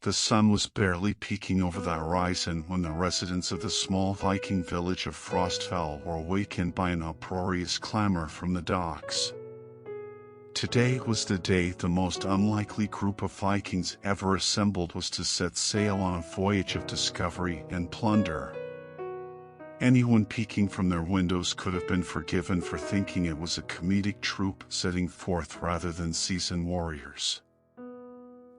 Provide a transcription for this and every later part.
The sun was barely peeking over the horizon when the residents of the small Viking village of Frostfell were awakened by an uproarious clamor from the docks. Today was the day the most unlikely group of Vikings ever assembled was to set sail on a voyage of discovery and plunder. Anyone peeking from their windows could have been forgiven for thinking it was a comedic troupe setting forth rather than seasoned warriors.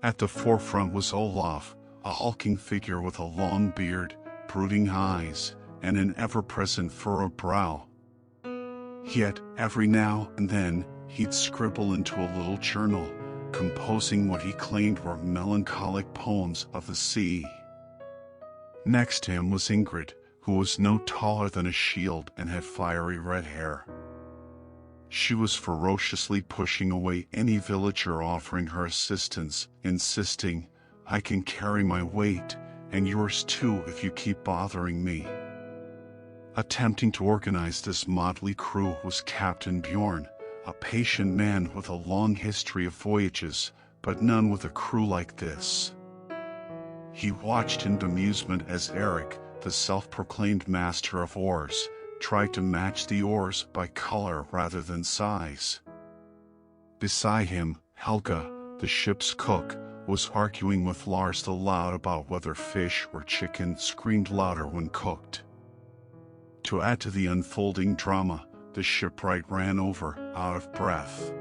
At the forefront was Olaf, a hulking figure with a long beard, brooding eyes, and an ever-present furrowed brow. Yet, every now and then, he'd scribble into a little journal, composing what he claimed were melancholic poems of the sea. Next to him was Ingrid, who was no taller than a shield and had fiery red hair. She was ferociously pushing away any villager offering her assistance, insisting, "I can carry my weight, and yours too if you keep bothering me." Attempting to organize this motley crew was Captain Bjorn, a patient man with a long history of voyages, but none with a crew like this. He watched in bemusement as Eric, the self-proclaimed master of oars, tried to match the oars by color rather than size. Beside him, Helga, the ship's cook, was arguing with Lars the Loud about whether fish or chicken screamed louder when cooked. To add to the unfolding drama, the shipwright ran over, out of breath.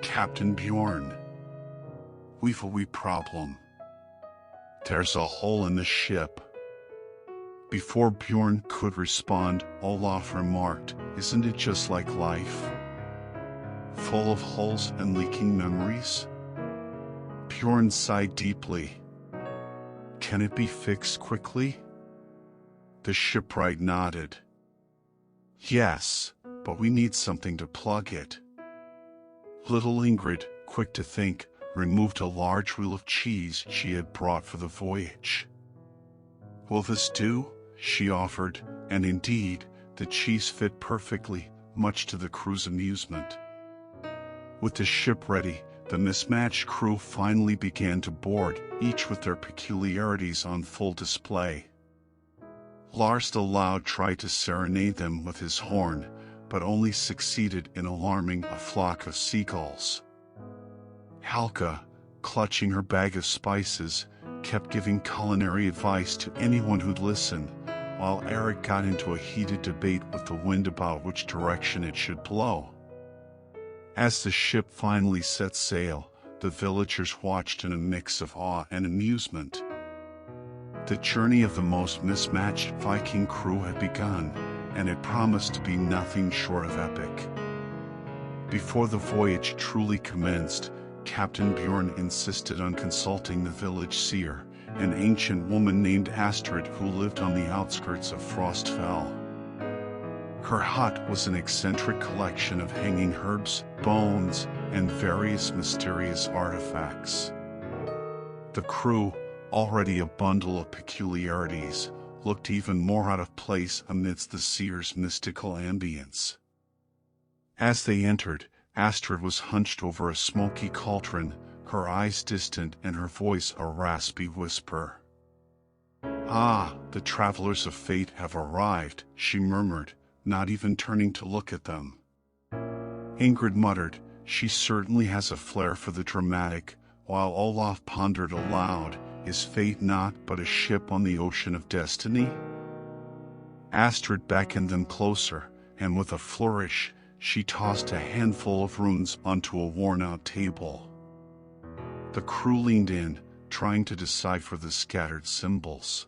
"Captain Bjorn, we've a wee problem. There's a hole in the ship." Before Bjorn could respond, Olaf remarked, "Isn't it just like life? Full of holes and leaking memories?" Bjorn sighed deeply. "Can it be fixed quickly?" The shipwright nodded. "Yes, but we need something to plug it." Little Ingrid, quick to think, removed a large wheel of cheese she had brought for the voyage. "Will this do?" she offered, and indeed, the cheese fit perfectly, much to the crew's amusement. With the ship ready, the mismatched crew finally began to board, each with their peculiarities on full display. Lars the Loud tried to serenade them with his horn, but only succeeded in alarming a flock of seagulls. Helga, clutching her bag of spices, kept giving culinary advice to anyone who'd listen, while Eric got into a heated debate with the wind about which direction it should blow. As the ship finally set sail, the villagers watched in a mix of awe and amusement. The journey of the most mismatched Viking crew had begun, and it promised to be nothing short of epic. Before the voyage truly commenced, Captain Bjorn insisted on consulting the village seer, an ancient woman named Astrid who lived on the outskirts of Frostfell. Her hut was an eccentric collection of hanging herbs, bones, and various mysterious artifacts. The crew, already a bundle of peculiarities, looked even more out of place amidst the seer's mystical ambience. As they entered, Astrid was hunched over a smoky cauldron, her eyes distant and her voice a raspy whisper. "Ah, the travelers of fate have arrived," she murmured, not even turning to look at them. Ingrid muttered, "She certainly has a flair for the dramatic," while Olaf pondered aloud, "Is fate not but a ship on the ocean of destiny?" Astrid beckoned them closer, and with a flourish, she tossed a handful of runes onto a worn-out table. The crew leaned in, trying to decipher the scattered symbols.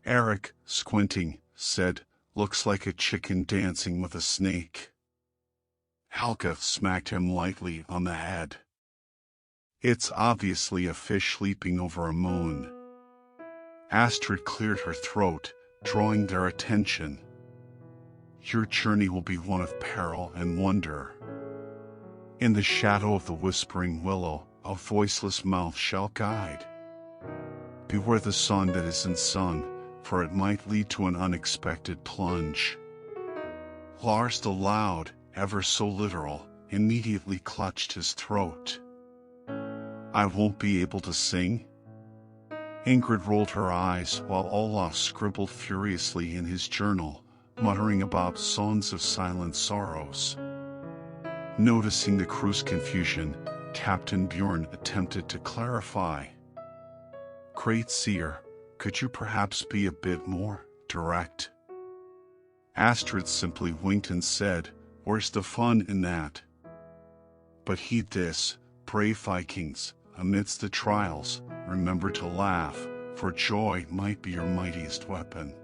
Eric, squinting, said, "Looks like a chicken dancing with a snake." Helga smacked him lightly on the head. "It's obviously a fish leaping over a moon." Astrid cleared her throat, drawing their attention. "Your journey will be one of peril and wonder. In the shadow of the whispering willow, a voiceless mouth shall guide. Beware the song that isn't sung, for it might lead to an unexpected plunge." Lars the Loud, ever so literal, immediately clutched his throat. I won't be able to sing? Ingrid rolled her eyes while Olaf scribbled furiously in his journal, muttering about songs of silent sorrows. Noticing the crew's confusion, Captain Bjorn attempted to clarify. Great seer, could you perhaps be a bit more direct? Astrid simply winked and said, where's the fun in that? But heed this, brave Vikings, amidst the trials, remember to laugh, for joy might be your mightiest weapon.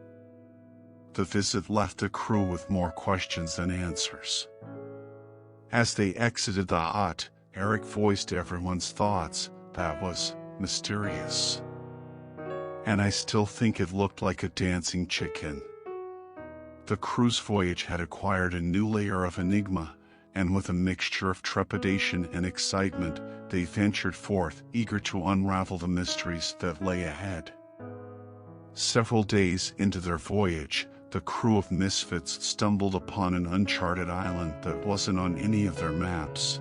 The visit left the crew with more questions than answers. As they exited the hut, Eric voiced everyone's thoughts. That was mysterious. And I still think it looked like a dancing chicken. The crew's voyage had acquired a new layer of enigma, and with a mixture of trepidation and excitement, they ventured forth, eager to unravel the mysteries that lay ahead. Several days into their voyage, the crew of misfits stumbled upon an uncharted island that wasn't on any of their maps.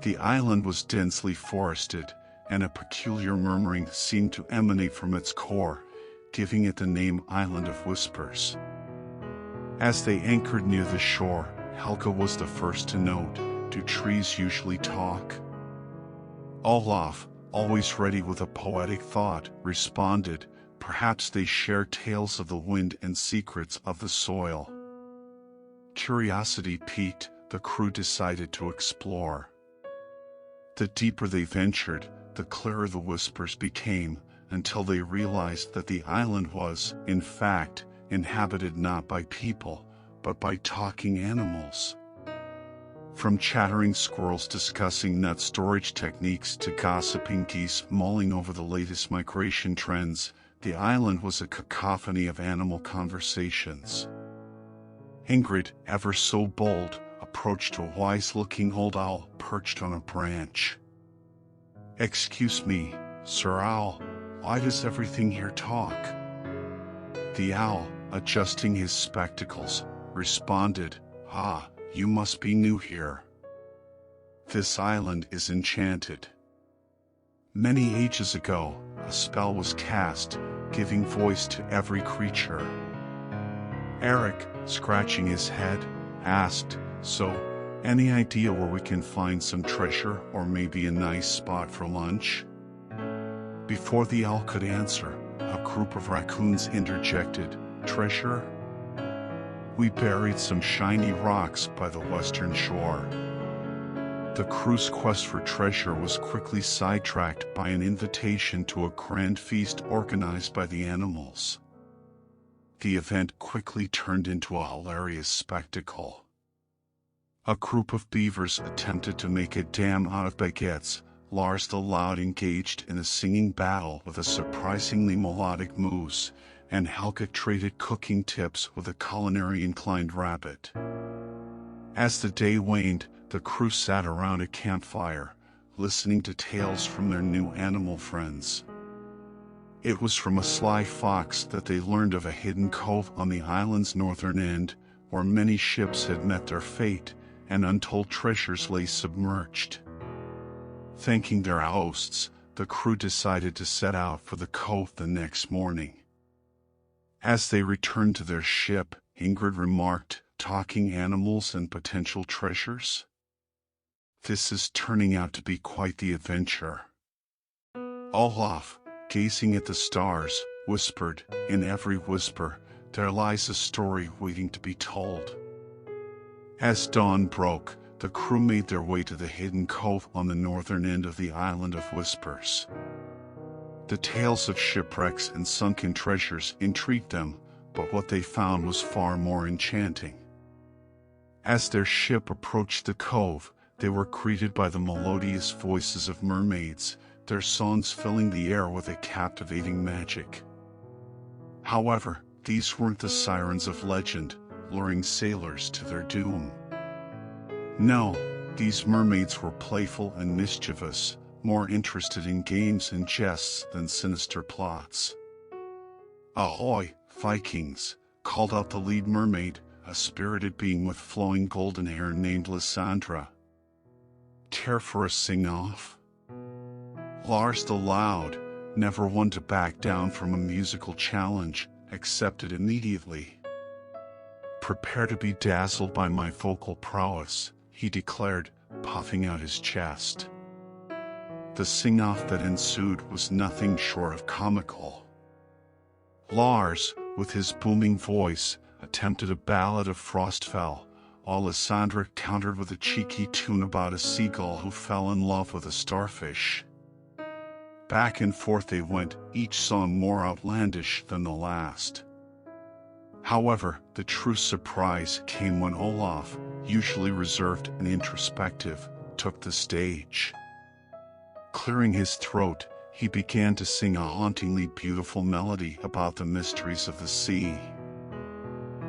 The island was densely forested, and a peculiar murmuring seemed to emanate from its core, giving it the name Island of Whispers. As they anchored near the shore, Helga was the first to note, do trees usually talk? Olaf, always ready with a poetic thought, responded, perhaps they share tales of the wind and secrets of the soil. Curiosity piqued, the crew decided to explore. The deeper they ventured, the clearer the whispers became, until they realized that the island was, in fact, inhabited not by people, but by talking animals. From chattering squirrels discussing nut storage techniques to gossiping geese mulling over the latest migration trends, the island was a cacophony of animal conversations. Ingrid, ever so bold, approached a wise-looking old owl perched on a branch. Excuse me, Sir Owl, why does everything here talk? The owl, adjusting his spectacles, responded, Ah, you must be new here. This island is enchanted. Many ages ago, a spell was cast, giving voice to every creature. Eric, scratching his head, asked, So, any idea where we can find some treasure or maybe a nice spot for lunch? Before the owl could answer, a group of raccoons interjected, Treasure? We buried some shiny rocks by the western shore. The crew's quest for treasure was quickly sidetracked by an invitation to a grand feast organized by the animals. The event quickly turned into a hilarious spectacle. A group of beavers attempted to make a dam out of baguettes. Lars the Loud engaged in a singing battle with a surprisingly melodic moose, and Helga traded cooking tips with a culinary-inclined rabbit. As the day waned, the crew sat around a campfire, listening to tales from their new animal friends. It was from a sly fox that they learned of a hidden cove on the island's northern end, where many ships had met their fate, and untold treasures lay submerged. Thanking their hosts, the crew decided to set out for the cove the next morning. As they returned to their ship, Ingrid remarked, Talking animals and potential treasures? This is turning out to be quite the adventure. Olaf, gazing at the stars, whispered, In every whisper, there lies a story waiting to be told. As dawn broke, the crew made their way to the hidden cove on the northern end of the Island of Whispers. The tales of shipwrecks and sunken treasures intrigued them, but what they found was far more enchanting. As their ship approached the cove, they were greeted by the melodious voices of mermaids, their songs filling the air with a captivating magic. However, these weren't the sirens of legend, luring sailors to their doom. No, these mermaids were playful and mischievous, more interested in games and jests than sinister plots. Ahoy, Vikings, called out the lead mermaid, a spirited being with flowing golden hair named Lysandra. Care for a sing-off? Lars the Loud, never one to back down from a musical challenge, accepted immediately. "Prepare to be dazzled by my vocal prowess," he declared, puffing out his chest. The sing-off that ensued was nothing short of comical. Lars, with his booming voice, attempted a ballad of Frostfell, while Lysandra countered with a cheeky tune about a seagull who fell in love with a starfish. Back and forth they went, each song more outlandish than the last. However, the true surprise came when Olaf, usually reserved and introspective, took the stage. Clearing his throat, he began to sing a hauntingly beautiful melody about the mysteries of the sea.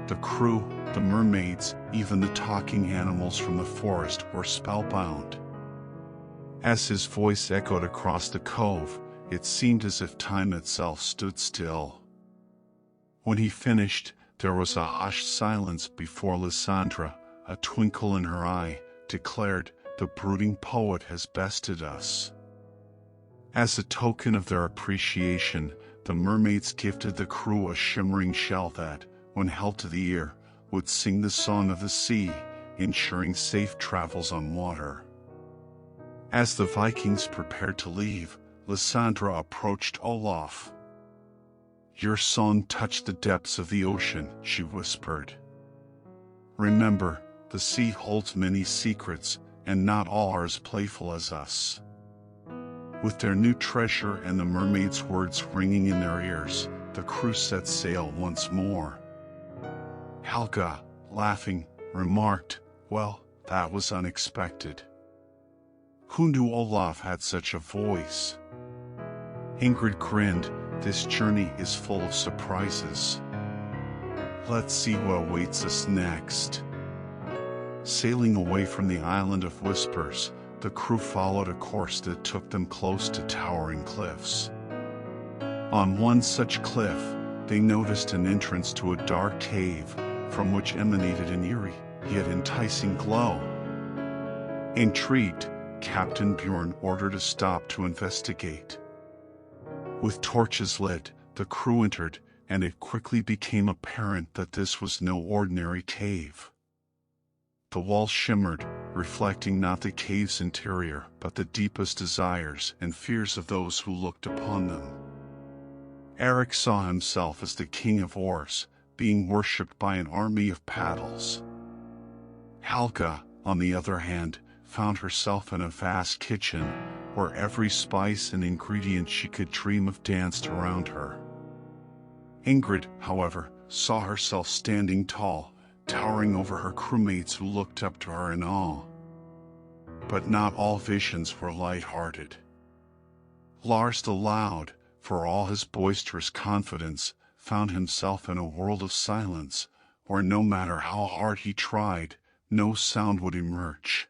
The crew, the mermaids, even the talking animals from the forest were spellbound. As his voice echoed across the cove, it seemed as if time itself stood still. When he finished, there was a hushed silence before Lysandra, a twinkle in her eye, declared, "The brooding poet has bested us." As a token of their appreciation, the mermaids gifted the crew a shimmering shell that, when held to the ear, would sing the song of the sea, ensuring safe travels on water. As the Vikings prepared to leave, Lysandra approached Olaf. "Your song touched the depths of the ocean," she whispered. "Remember, the sea holds many secrets, and not all are as playful as us." With their new treasure and the mermaid's words ringing in their ears, the crew set sail once more. Helga, laughing, remarked, "Well, that was unexpected. Who knew Olaf had such a voice?" Ingrid grinned, "This journey is full of surprises. Let's see what awaits us next." Sailing away from the Island of Whispers, the crew followed a course that took them close to towering cliffs. On one such cliff, they noticed an entrance to a dark cave, from which emanated an eerie, yet enticing glow. Intrigued, Captain Bjorn ordered a stop to investigate. With torches lit, the crew entered, and it quickly became apparent that this was no ordinary cave. The walls shimmered, reflecting not the cave's interior, but the deepest desires and fears of those who looked upon them. Eric saw himself as the king of oars, being worshipped by an army of paddles. Helga, on the other hand, found herself in a vast kitchen, where every spice and ingredient she could dream of danced around her. Ingrid, however, saw herself standing tall, towering over her crewmates who looked up to her in awe. But not all visions were light-hearted. Lars the Loud, for all his boisterous confidence, found himself in a world of silence, where no matter how hard he tried, no sound would emerge.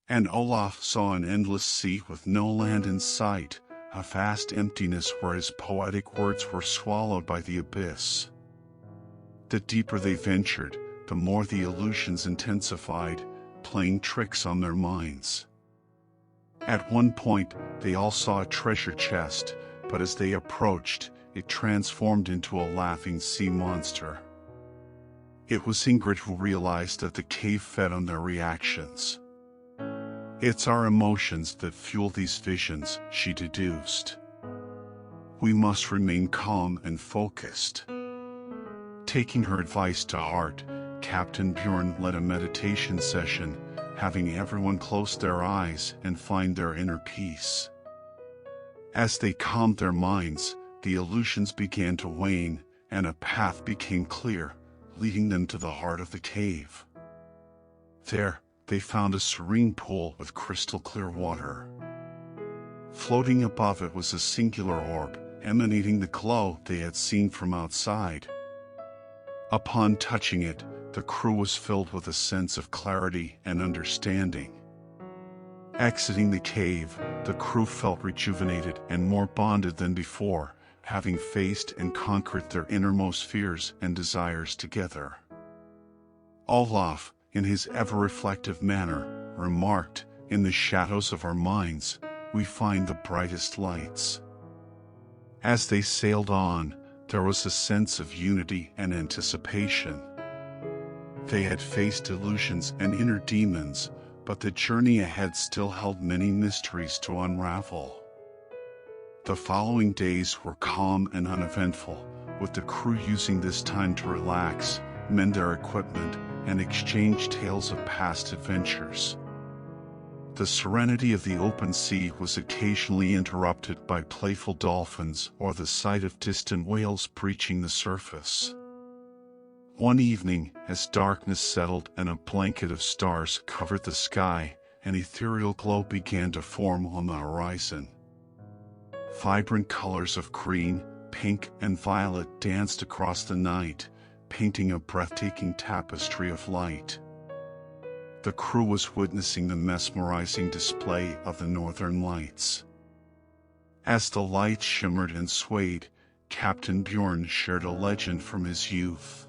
And Olaf saw an endless sea with no land in sight, a vast emptiness where his poetic words were swallowed by the abyss. The deeper they ventured, the more the illusions intensified, playing tricks on their minds. At one point, they all saw a treasure chest, but as they approached, it transformed into a laughing sea monster. It was Ingrid who realized that the cave fed on their reactions. "It's our emotions that fuel these visions," she deduced. "We must remain calm and focused." Taking her advice to heart, Captain Bjorn led a meditation session, having everyone close their eyes and find their inner peace. As they calmed their minds, the illusions began to wane, and a path became clear, leading them to the heart of the cave. There, they found a serene pool with crystal-clear water. Floating above it was a singular orb, emanating the glow they had seen from outside. Upon touching it, the crew was filled with a sense of clarity and understanding. Exiting the cave, the crew felt rejuvenated and more bonded than before, having faced and conquered their innermost fears and desires together. Olaf, in his ever-reflective manner, remarked, "In the shadows of our minds, we find the brightest lights. As they sailed on, there was a sense of unity and anticipation. They had faced illusions and inner demons, but the journey ahead still held many mysteries to unravel. The following days were calm and uneventful, with the crew using this time to relax, mend their equipment, and exchange tales of past adventures. The serenity of the open sea was occasionally interrupted by playful dolphins or the sight of distant whales breaching the surface. One evening, as darkness settled and a blanket of stars covered the sky, an ethereal glow began to form on the horizon. Vibrant colors of green, pink, and violet danced across the night, painting a breathtaking tapestry of light. The crew was witnessing the mesmerizing display of the northern lights. As the lights shimmered and swayed, Captain Bjorn shared a legend from his youth.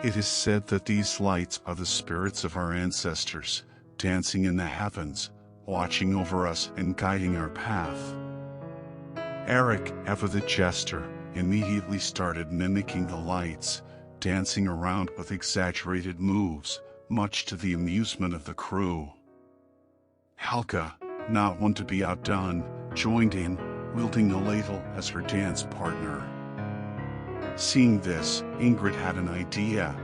It is said that these lights are the spirits of our ancestors, dancing in the heavens, watching over us and guiding our path. Eric, ever the jester, immediately started mimicking the lights, dancing around with exaggerated moves, much to the amusement of the crew. Helga, not one to be outdone, joined in, wielding a ladle as her dance partner. Seeing this, Ingrid had an idea.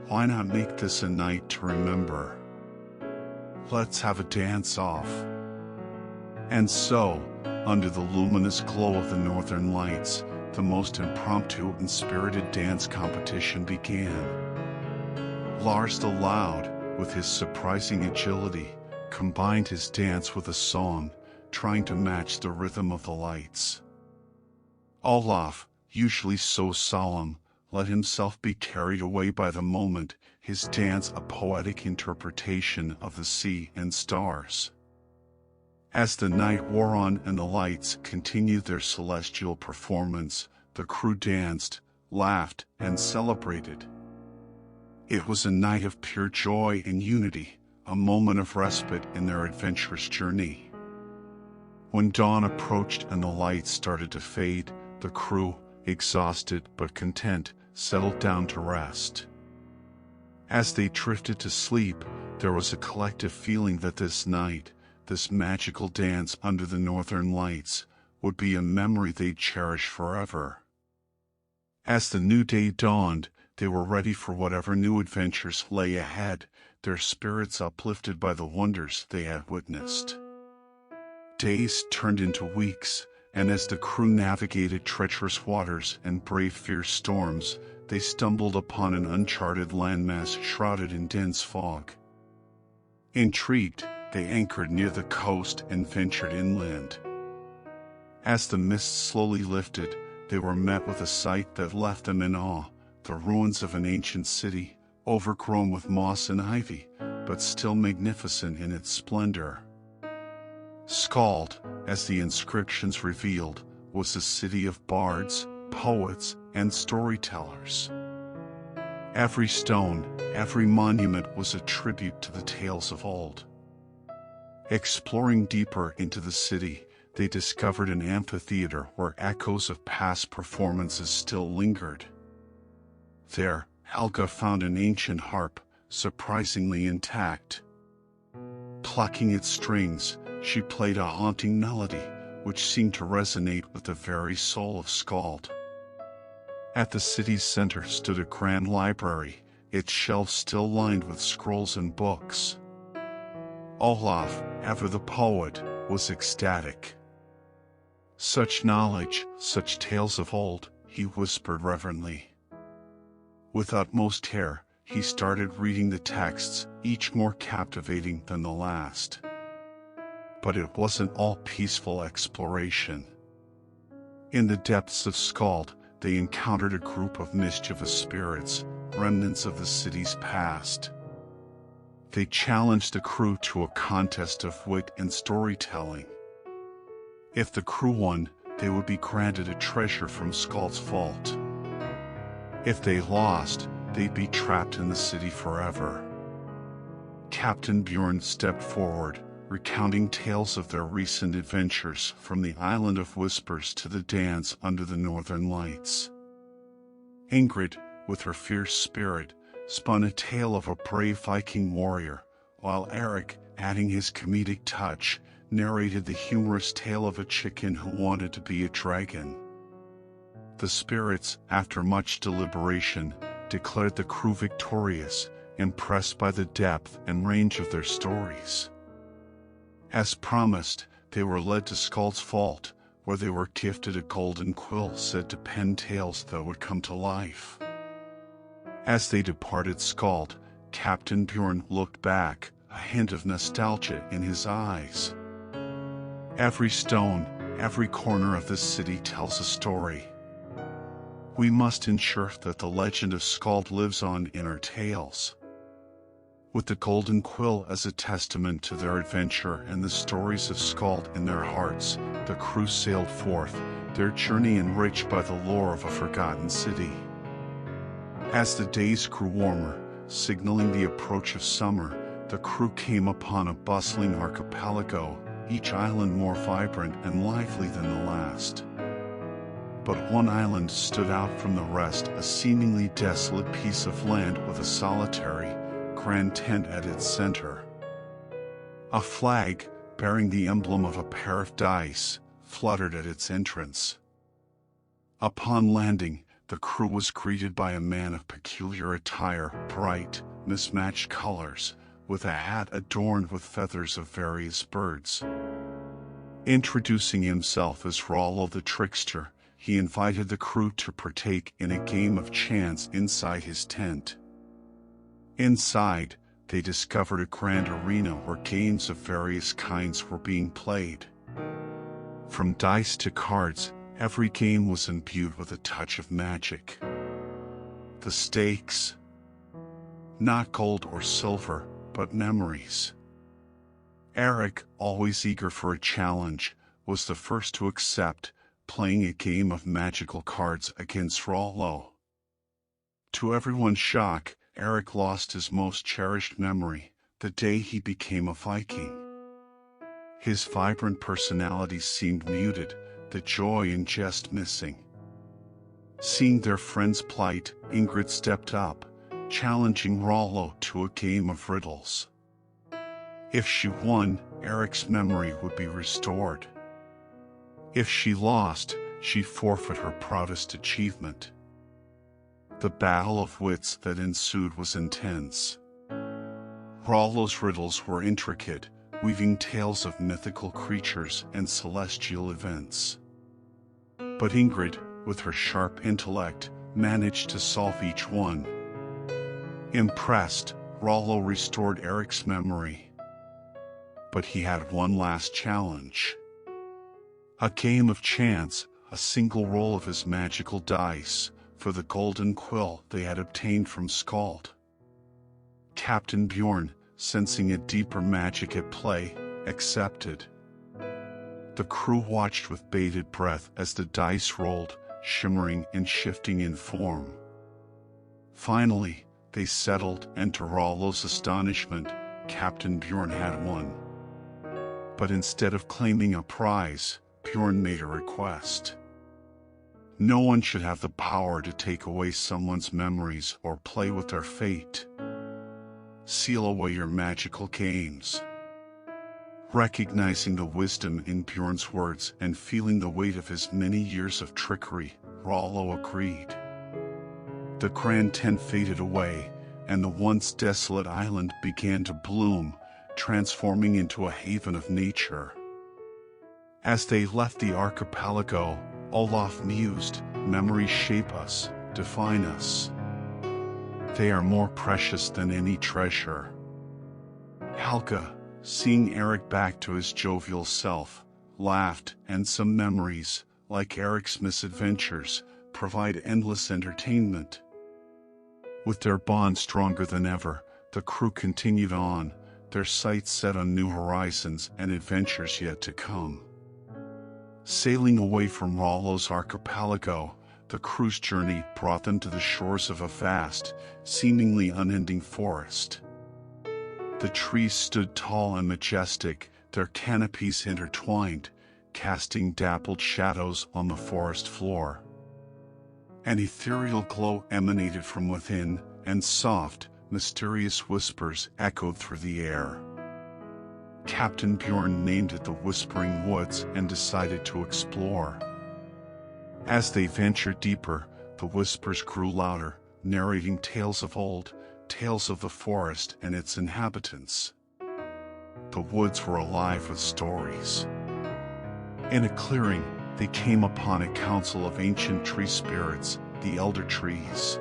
Why not make this a night to remember? Let's have a dance-off. And so, under the luminous glow of the northern lights, the most impromptu and spirited dance competition began. Lars the Loud, with his surprising agility, combined his dance with a song, trying to match the rhythm of the lights. Olaf, usually so solemn, let himself be carried away by the moment, his dance a poetic interpretation of the sea and stars. As the night wore on and the lights continued their celestial performance, the crew danced, laughed, and celebrated. It was a night of pure joy and unity, a moment of respite in their adventurous journey. When dawn approached and the lights started to fade, the crew, exhausted but content, settled down to rest. As they drifted to sleep, there was a collective feeling that this night, this magical dance under the northern lights, would be a memory they'd cherish forever. As the new day dawned, they were ready for whatever new adventures lay ahead, their spirits uplifted by the wonders they had witnessed. Days turned into weeks, and as the crew navigated treacherous waters and braved fierce storms, they stumbled upon an uncharted landmass shrouded in dense fog. Intrigued, they anchored near the coast and ventured inland. As the mist slowly lifted, they were met with a sight that left them in awe. The ruins of an ancient city, overgrown with moss and ivy, but still magnificent in its splendor. Skald, as the inscriptions revealed, was a city of bards, poets, and storytellers. Every stone, every monument was a tribute to the tales of old. Exploring deeper into the city, they discovered an amphitheater where echoes of past performances still lingered. There, Helga found an ancient harp, surprisingly intact. Plucking its strings, she played a haunting melody, which seemed to resonate with the very soul of Skald. At the city's center stood a grand library, its shelves still lined with scrolls and books. Olaf, ever the poet, was ecstatic. Such knowledge, such tales of old, he whispered reverently. With utmost care, he started reading the texts, each more captivating than the last. But it wasn't all peaceful exploration. In the depths of Skald, they encountered a group of mischievous spirits, remnants of the city's past. They challenged the crew to a contest of wit and storytelling. If the crew won, they would be granted a treasure from Skald's vault. If they lost, they'd be trapped in the city forever. Captain Bjorn stepped forward, recounting tales of their recent adventures from the Island of Whispers to the dance under the northern lights. Ingrid, with her fierce spirit, spun a tale of a brave Viking warrior, while Eric, adding his comedic touch, narrated the humorous tale of a chicken who wanted to be a dragon. The spirits, after much deliberation, declared the crew victorious, impressed by the depth and range of their stories. As promised, they were led to Skald's Vault, where they were gifted a golden quill said to pen tales that would come to life. As they departed Skald, Captain Bjorn looked back, a hint of nostalgia in his eyes. Every stone, every corner of this city tells a story. We must ensure that the legend of Skald lives on in our tales. With the golden quill as a testament to their adventure and the stories of Skald in their hearts, the crew sailed forth, their journey enriched by the lore of a forgotten city. As the days grew warmer, signaling the approach of summer, the crew came upon a bustling archipelago, each island more vibrant and lively than the last. But one island stood out from the rest, a seemingly desolate piece of land with a solitary, grand tent at its center. A flag, bearing the emblem of a pair of dice, fluttered at its entrance. Upon landing, the crew was greeted by a man of peculiar attire, bright, mismatched colors, with a hat adorned with feathers of various birds. Introducing himself as Rollo the Trickster, he invited the crew to partake in a game of chance inside his tent. Inside, they discovered a grand arena where games of various kinds were being played. From dice to cards, every game was imbued with a touch of magic. The stakes? Not gold or silver, but memories. Eric, always eager for a challenge, was the first to accept, playing a game of magical cards against Rollo. To everyone's shock, Eric lost his most cherished memory, the day he became a Viking. His vibrant personality seemed muted, the joy and jest missing. Seeing their friend's plight, Ingrid stepped up, challenging Rollo to a game of riddles. If she won, Eric's memory would be restored. If she lost, she'd forfeit her proudest achievement. The battle of wits that ensued was intense. Rollo's riddles were intricate, weaving tales of mythical creatures and celestial events. But Ingrid, with her sharp intellect, managed to solve each one. Impressed, Rollo restored Eric's memory. But he had one last challenge. A game of chance, a single roll of his magical dice, for the golden quill they had obtained from Skald. Captain Bjorn, sensing a deeper magic at play, accepted. The crew watched with bated breath as the dice rolled, shimmering and shifting in form. Finally, they settled, and to Rollo's astonishment, Captain Bjorn had won. But instead of claiming a prize, Bjorn made a request. No one should have the power to take away someone's memories or play with their fate. Seal away your magical games. Recognizing the wisdom in Bjorn's words and feeling the weight of his many years of trickery, Rollo agreed. The grand tent faded away, and the once desolate island began to bloom, transforming into a haven of nature. As they left the archipelago, Olaf mused, "Memories shape us, define us. They are more precious than any treasure." Helga, seeing Eric back to his jovial self, laughed, and some memories, like Eric's misadventures, provide endless entertainment. With their bond stronger than ever, the crew continued on, their sights set on new horizons and adventures yet to come. Sailing away from Rollo's archipelago, the crew's journey brought them to the shores of a vast, seemingly unending forest. The trees stood tall and majestic, their canopies intertwined, casting dappled shadows on the forest floor. An ethereal glow emanated from within, and soft, mysterious whispers echoed through the air. Captain Bjorn named it the Whispering Woods and decided to explore. As they ventured deeper, the whispers grew louder, narrating tales of old, tales of the forest and its inhabitants. The woods were alive with stories. In a clearing, they came upon a council of ancient tree spirits, the elder trees.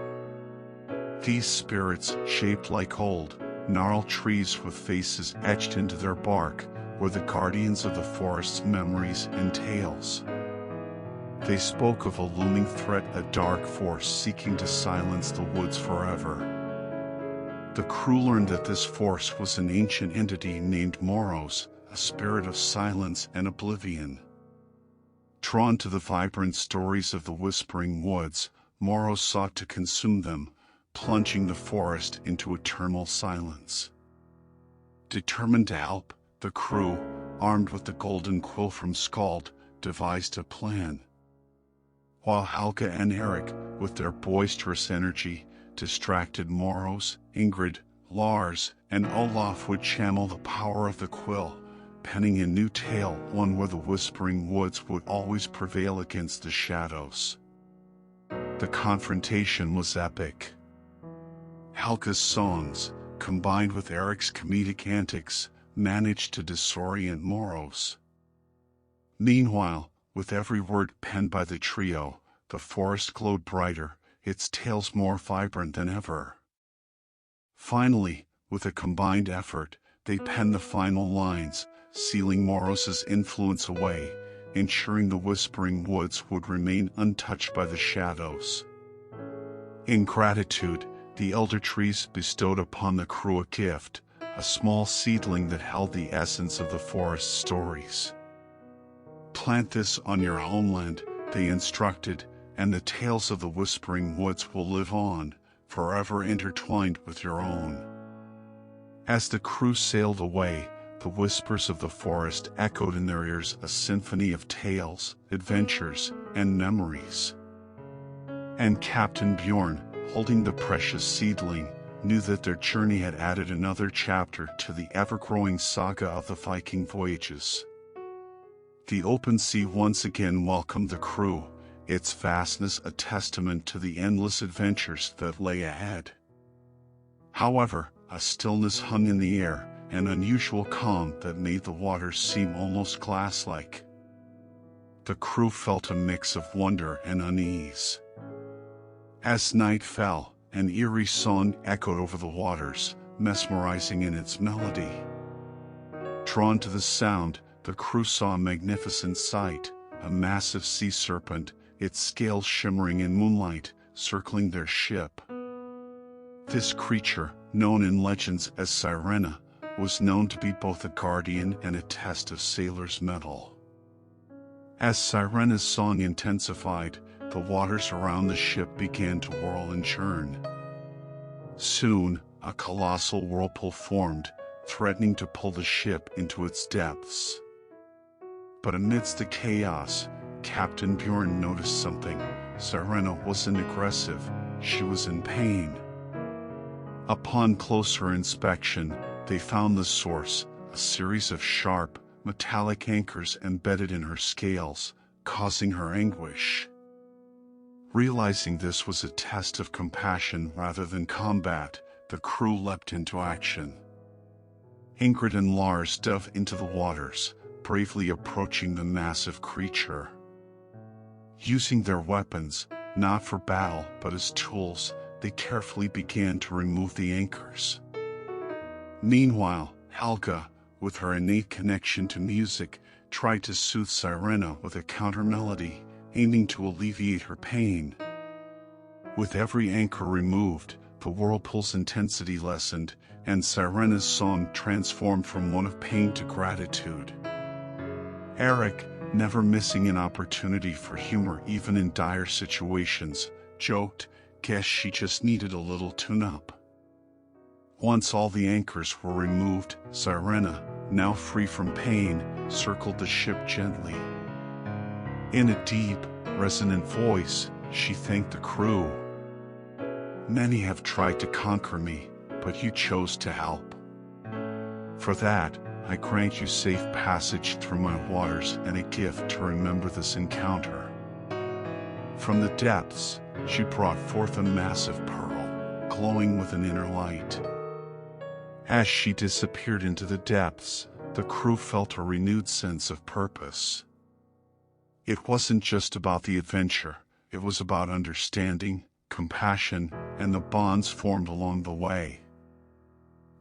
These spirits, shaped like old, gnarled trees with faces etched into their bark, were the guardians of the forest's memories and tales. They spoke of a looming threat, a dark force seeking to silence the woods forever. The crew learned that this force was an ancient entity named Moros, a spirit of silence and oblivion. Drawn to the vibrant stories of the Whispering Woods, Moros sought to consume them, plunging the forest into eternal silence. Determined to help, the crew, armed with the golden quill from Skald, devised a plan. While Helga and Eric, with their boisterous energy, distracted Moros, Ingrid, Lars, and Olaf would channel the power of the quill, penning a new tale, one where the Whispering Woods would always prevail against the shadows. The confrontation was epic. Helga's songs, combined with Eric's comedic antics, managed to disorient Moros. Meanwhile, with every word penned by the trio, the forest glowed brighter, its tales more vibrant than ever. Finally, with a combined effort, they penned the final lines, sealing Moros's influence away, ensuring the Whispering Woods would remain untouched by the shadows. In gratitude, the elder trees bestowed upon the crew a gift, a small seedling that held the essence of the forest stories. Plant this on your homeland, they instructed, and the tales of the Whispering Woods will live on, forever intertwined with your own. As the crew sailed away, the whispers of the forest echoed in their ears, a symphony of tales, adventures, and memories. And Captain Bjorn, holding the precious seedling, knew that their journey had added another chapter to the ever-growing saga of the Viking voyages. The open sea once again welcomed the crew, its vastness a testament to the endless adventures that lay ahead. However, a stillness hung in the air, an unusual calm that made the waters seem almost glass-like. The crew felt a mix of wonder and unease. As night fell, an eerie song echoed over the waters, mesmerizing in its melody. Drawn to the sound, the crew saw a magnificent sight, a massive sea serpent, its scales shimmering in moonlight, circling their ship. This creature, known in legends as Sirena, was known to be both a guardian and a test of sailors' mettle. As Sirena's song intensified, the waters around the ship began to whirl and churn. Soon, a colossal whirlpool formed, threatening to pull the ship into its depths. But amidst the chaos, Captain Bjorn noticed something. Sirena wasn't aggressive, she was in pain. Upon closer inspection, they found the source, a series of sharp, metallic anchors embedded in her scales, causing her anguish. Realizing this was a test of compassion rather than combat, the crew leapt into action. Ingrid and Lars dove into the waters, bravely approaching the massive creature. Using their weapons, not for battle but as tools, they carefully began to remove the anchors. Meanwhile, Helga, with her innate connection to music, tried to soothe Sirena with a counter-melody, aiming to alleviate her pain. With every anchor removed, the whirlpool's intensity lessened, and Sirena's song transformed from one of pain to gratitude. Eric, never missing an opportunity for humor even in dire situations, joked, "Guess she just needed a little tune-up." Once all the anchors were removed, Sirena, now free from pain, circled the ship gently. In a deep, resonant voice, she thanked the crew. "Many have tried to conquer me, but you chose to help. For that, I grant you safe passage through my waters and a gift to remember this encounter." From the depths, she brought forth a massive pearl, glowing with an inner light. As she disappeared into the depths, the crew felt a renewed sense of purpose. It wasn't just about the adventure, it was about understanding, compassion, and the bonds formed along the way.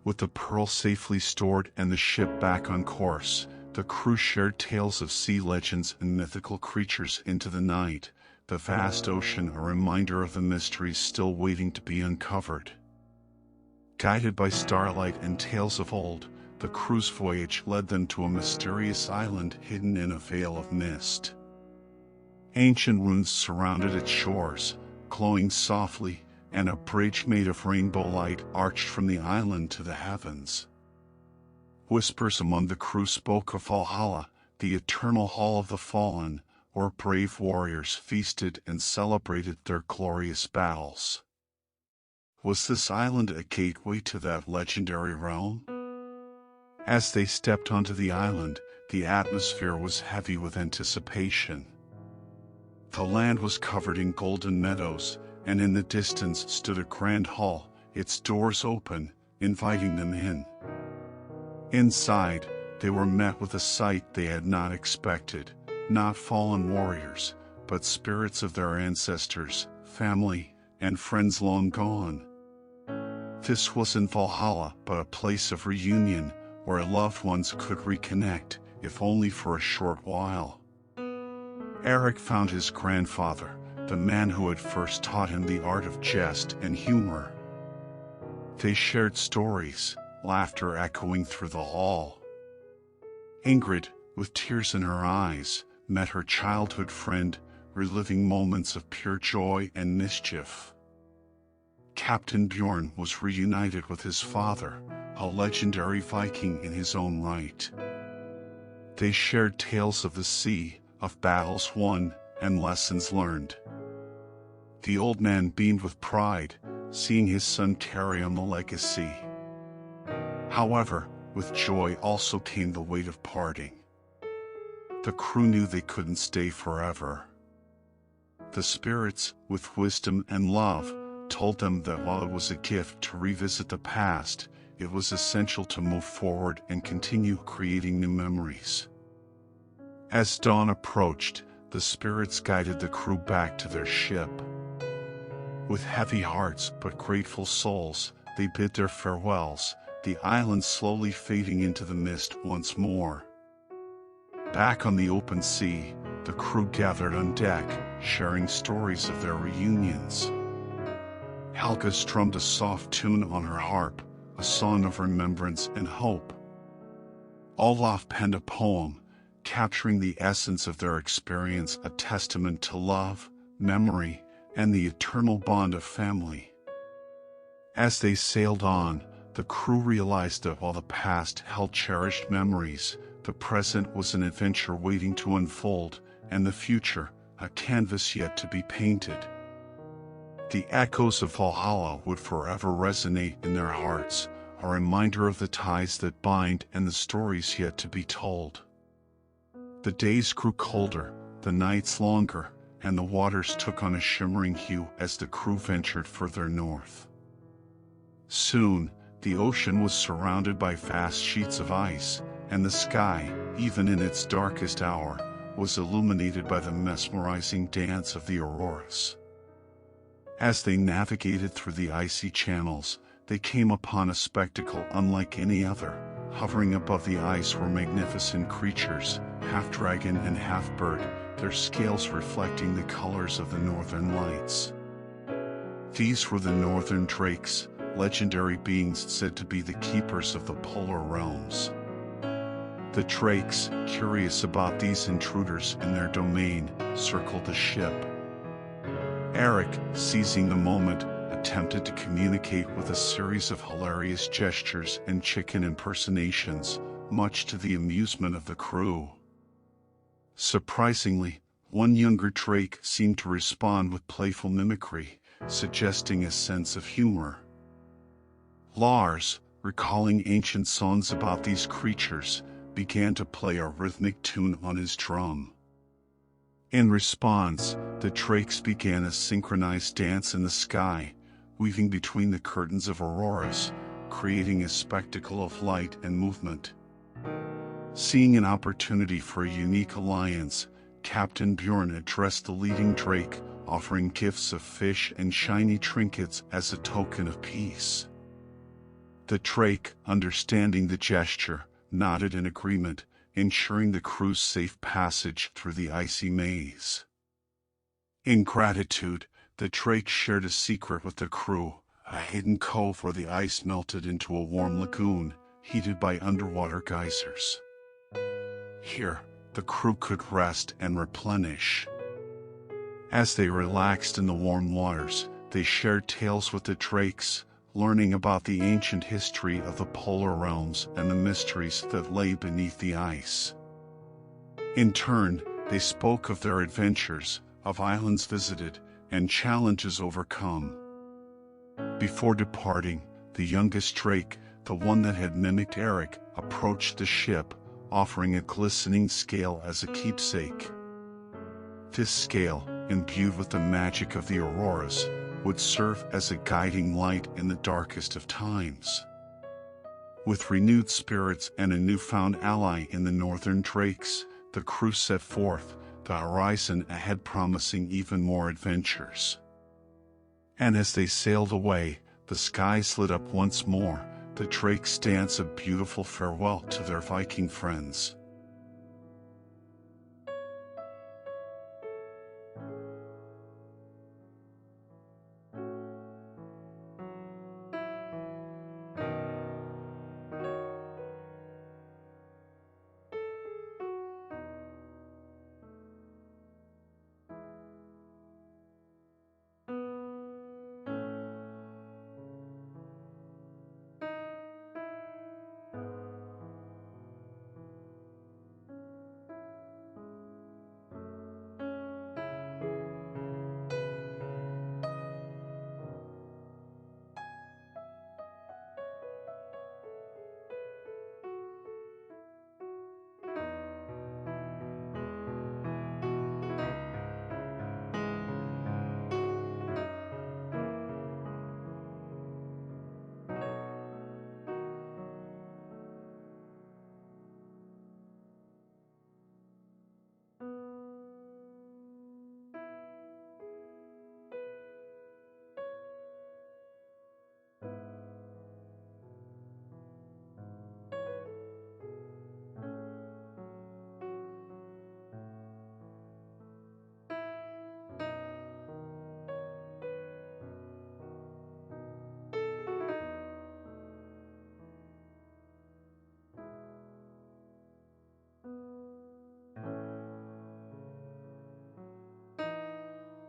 With the pearl safely stored and the ship back on course, the crew shared tales of sea legends and mythical creatures into the night, the vast ocean a reminder of the mysteries still waiting to be uncovered. Guided by starlight and tales of old, the crew's voyage led them to a mysterious island hidden in a veil of mist. Ancient ruins surrounded its shores, glowing softly, and a bridge made of rainbow light arched from the island to the heavens. Whispers among the crew spoke of Valhalla, the eternal hall of the fallen, where brave warriors feasted and celebrated their glorious battles. Was this island a gateway to that legendary realm? As they stepped onto the island, the atmosphere was heavy with anticipation. The land was covered in golden meadows, and in the distance stood a grand hall, its doors open, inviting them in. Inside, they were met with a sight they had not expected, not fallen warriors, but spirits of their ancestors, family, and friends long gone. This wasn't Valhalla, but a place of reunion, where loved ones could reconnect, if only for a short while. Eric found his grandfather, the man who had first taught him the art of jest and humor. They shared stories, laughter echoing through the hall. Ingrid, with tears in her eyes, met her childhood friend, reliving moments of pure joy and mischief. Captain Bjorn was reunited with his father, a legendary Viking in his own right. They shared tales of the sea, of battles won, and lessons learned. The old man beamed with pride, seeing his son carry on the legacy. However, with joy also came the weight of parting. The crew knew they couldn't stay forever. The spirits, with wisdom and love, told them that while it was a gift to revisit the past, it was essential to move forward and continue creating new memories. As dawn approached, the spirits guided the crew back to their ship. With heavy hearts but grateful souls, they bid their farewells, the island slowly fading into the mist once more. Back on the open sea, the crew gathered on deck, sharing stories of their reunions. Helga strummed a soft tune on her harp, a song of remembrance and hope. Olaf penned a poem, capturing the essence of their experience, a testament to love, memory, and the eternal bond of family. As they sailed on, the crew realized that while the past held cherished memories, the present was an adventure waiting to unfold, and the future, a canvas yet to be painted. The echoes of Valhalla would forever resonate in their hearts, a reminder of the ties that bind and the stories yet to be told. The days grew colder, the nights longer, and the waters took on a shimmering hue as the crew ventured further north. Soon, the ocean was surrounded by vast sheets of ice, and the sky, even in its darkest hour, was illuminated by the mesmerizing dance of the auroras. As they navigated through the icy channels, they came upon a spectacle unlike any other. Hovering above the ice were magnificent creatures, half dragon and half bird, their scales reflecting the colors of the northern lights. These were the northern drakes, legendary beings said to be the keepers of the polar realms. The drakes, curious about these intruders in their domain, circled the ship. Eric, seizing the moment, attempted to communicate with a series of hilarious gestures and chicken impersonations, much to the amusement of the crew. Surprisingly, one younger Drake seemed to respond with playful mimicry, suggesting a sense of humor. Lars, recalling ancient songs about these creatures, began to play a rhythmic tune on his drum. In response, the Drakes began a synchronized dance in the sky, weaving between the curtains of auroras, creating a spectacle of light and movement. Seeing an opportunity for a unique alliance, Captain Bjorn addressed the leading Drake, offering gifts of fish and shiny trinkets as a token of peace. The Drake, understanding the gesture, nodded in agreement, ensuring the crew's safe passage through the icy maze. In gratitude, the Drake shared a secret with the crew, a hidden cove where the ice melted into a warm lagoon, heated by underwater geysers. Here, the crew could rest and replenish. As they relaxed in the warm waters, they shared tales with the Drakes, learning about the ancient history of the polar realms and the mysteries that lay beneath the ice. In turn, they spoke of their adventures, of islands visited, and challenges overcome. Before departing, the youngest Drake, the one that had mimicked Eric, approached the ship, offering a glistening scale as a keepsake. This scale, imbued with the magic of the auroras, would serve as a guiding light in the darkest of times. With renewed spirits and a newfound ally in the northern Drakes, the crew set forth, the horizon ahead promising even more adventures. And as they sailed away, the skies lit up once more, the Drakes danced a beautiful farewell to their Viking friends.